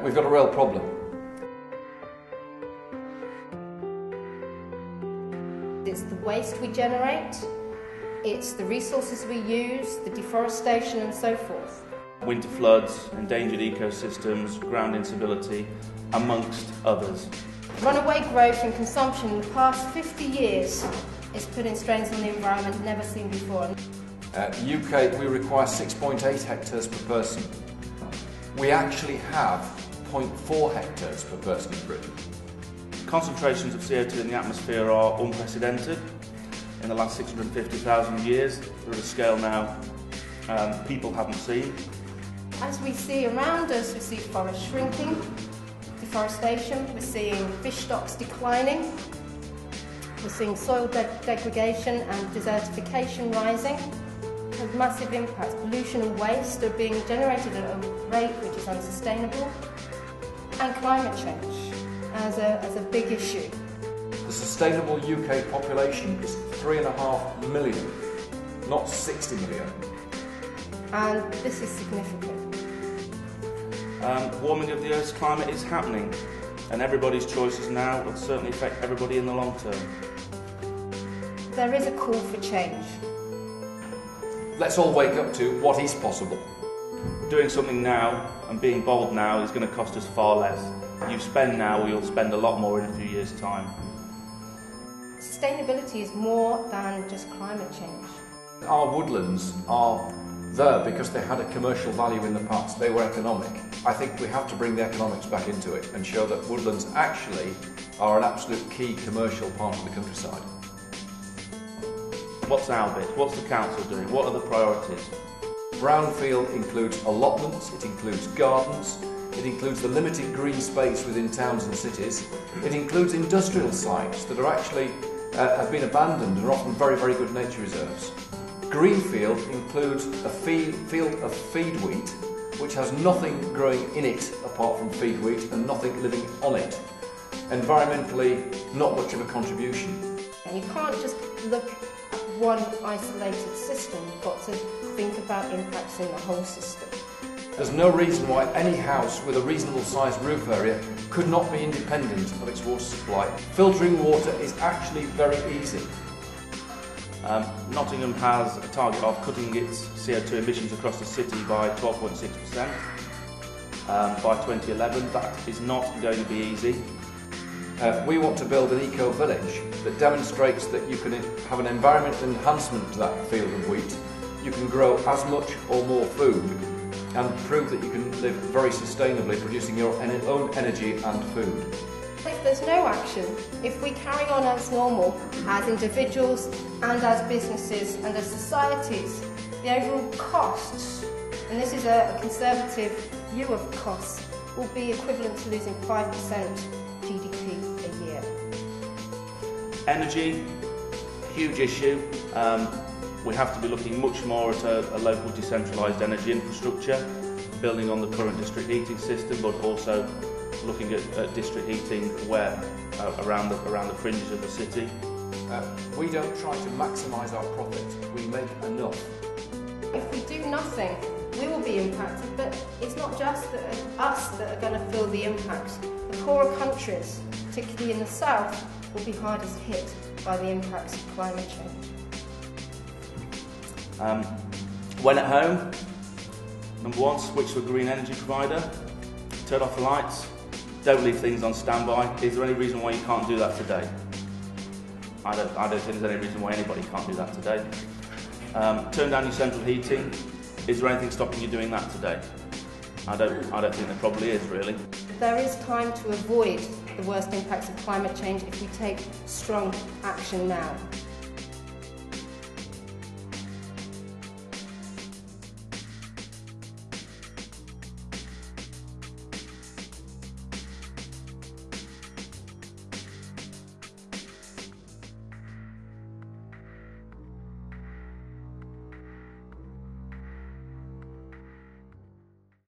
we've got a real problem. It's the waste we generate, it's the resources we use, the deforestation and so forth. Winter floods, endangered ecosystems, ground instability, amongst others. Runaway growth and consumption in the past 50 years is putting strains on the environment never seen before. UK, we require 6.8 hectares per person. We actually have 0.4 hectares per person in Britain. Concentrations of CO2 in the atmosphere are unprecedented in the last 650,000 years. They're at a scale now people haven't seen. As we see around us, we see forests shrinking, deforestation, we're seeing fish stocks declining, we're seeing soil degradation and desertification rising. With massive impacts, pollution and waste are being generated at a rate which is unsustainable, and climate change as a big issue. The sustainable UK population is 3.5 million, not 60 million. And this is significant. Warming of the Earth's climate is happening, and everybody's choices now will certainly affect everybody in the long term. There is a call for change. Let's all wake up to what is possible. Doing something now and being bold now is going to cost us far less. You spend now or you'll spend a lot more in a few years' time. Sustainability is more than just climate change. Our woodlands are there because they had a commercial value in the past. They were economic. I think we have to bring the economics back into it and show that woodlands actually are an absolute key commercial part of the countryside. What's our bit? What's the council doing? What are the priorities? Brownfield includes allotments, it includes gardens, it includes the limited green space within towns and cities, it includes industrial sites that are actually have been abandoned and are often very, very good nature reserves. Greenfield includes a field of feed wheat, which has nothing growing in it apart from feed wheat and nothing living on it. Environmentally, not much of a contribution. You can't just look at one isolated system, you've got to think about impacts in the whole system. There's no reason why any house with a reasonable sized roof area could not be independent of its water supply. Filtering water is actually very easy. Nottingham has a target of cutting its CO2 emissions across the city by 12.6% by 2011. That is not going to be easy. We want to build an eco-village that demonstrates that you can have an environmental enhancement to that field of wheat. You can grow as much or more food and prove that you can live very sustainably, producing your own energy and food. If there's no action, if we carry on as normal, as individuals and as businesses and as societies, the overall costs, and this is a conservative view of costs, will be equivalent to losing 5% GDP a year. Energy, huge issue. We have to be looking much more at a local decentralised energy infrastructure, building on the current district heating system, but also looking at district heating where around the fringes of the city. We don't try to maximise our profit, we make enough. If we do nothing, we will be impacted, but it's not just us that are going to feel the impact. The poorer countries, particularly in the south, will be hardest hit by the impacts of climate change. When at home, number one, switch to a green energy provider, turn off the lights, don't leave things on standby. Is there any reason why you can't do that today? I don't think there's any reason why anybody can't do that today. Turn down your central heating. Is there anything stopping you doing that today? I don't think there probably is, really. There is time to avoid the worst impacts of climate change if we take strong action now.